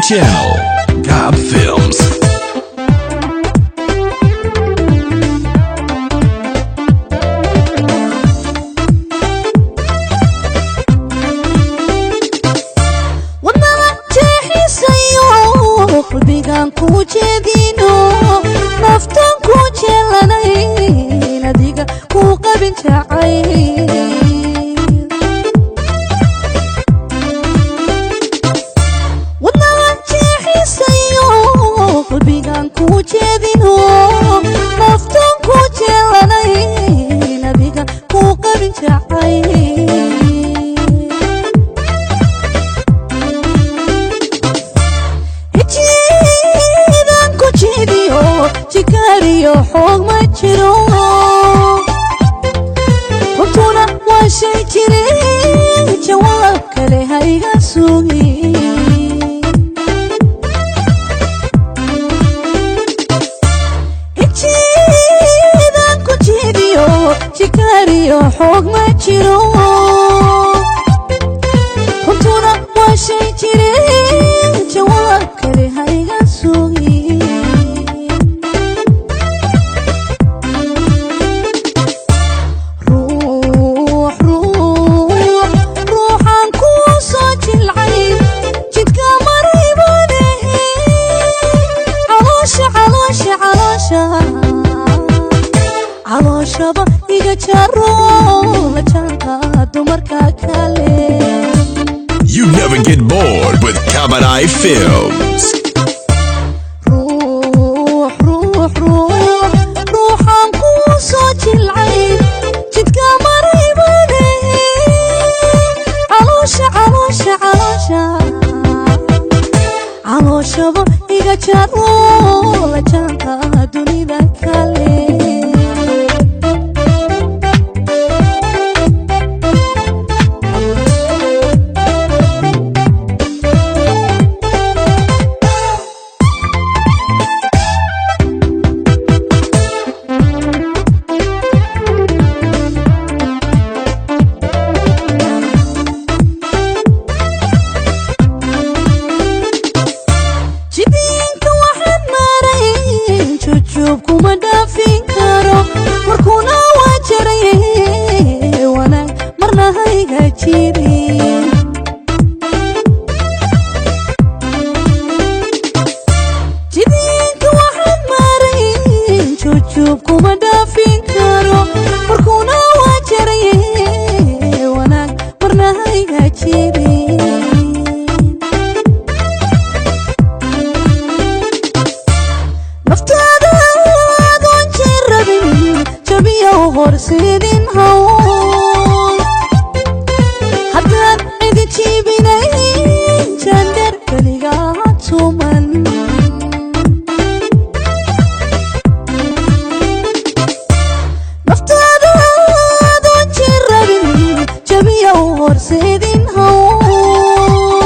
channel, Gab Films. qalbigan ku jeedino naftan ku jeelanay adiga ku qabin jacay wadnaha jeexisayo qalbigan ku jeedino naftan ku jeelanay adiga ku qabin jacay jikariyo xoog ma jiro rutuna waa shay jire jawaab kale hayga sugi ijidan ku jidiyo jikariyo xoog ma jiro rutuna waa shay jire jawaab kale hayga sugi caloshaba iga jaro la janka dumarka kale. You never get bored with Kamadai Films. ruuxan ku soo jilcay jidka maribane caloshaba iga jaro la janka dunida kale. kuma dhaafin karo markuna waa jaray wanaag marna hayga jirin jidinka waxaan maray jujub kuma dhaafin karo markuna waa jaray wanaag marna hayga jirin horsidin hawl haddaan cidi jiibinay jandar keliga tuman naftaada adoon jirabin jabiyow horsidin hawl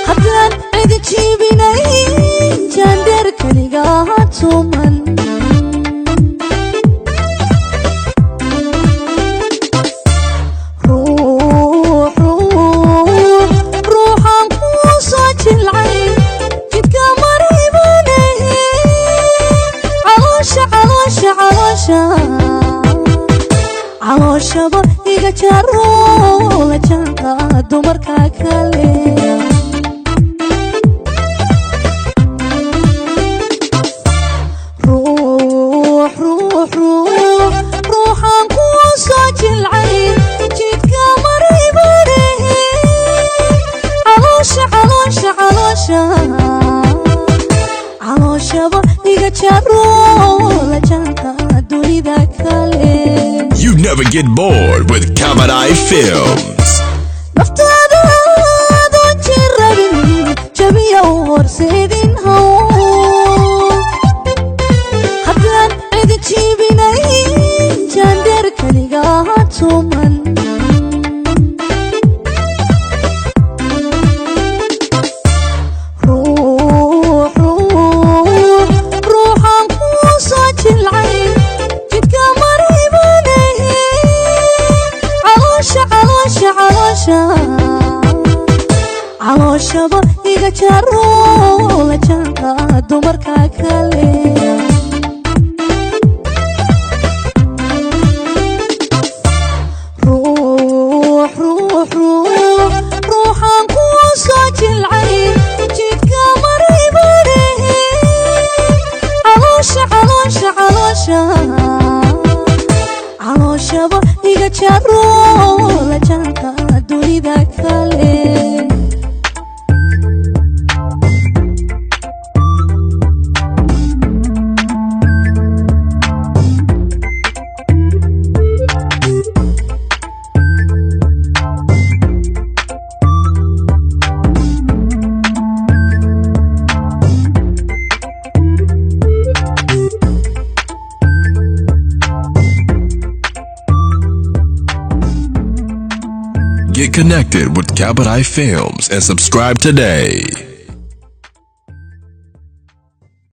haddaan cidi jiibinay jandar keliga tuman caloshaba iga jaro la janka dumarka kale. ruuxan ku soo jilcay jidka maribane caloshaba iga jaro la janka dunida kale. You never get bored with Kamadai Films. naftaada adoon jirabin jabiyow horsidin hawl haddaan cidi jiibinay jandar keliga tuman ruuxan ku soo jilcay jidka maribane caloosha calooshaba iga jaro la jaanka dumarka kale ruuxaan kuu soo jilcay jidka maray bane calooshaba iga jaro la jaanka dunida kale Get connected with Kabadai Films and subscribe today.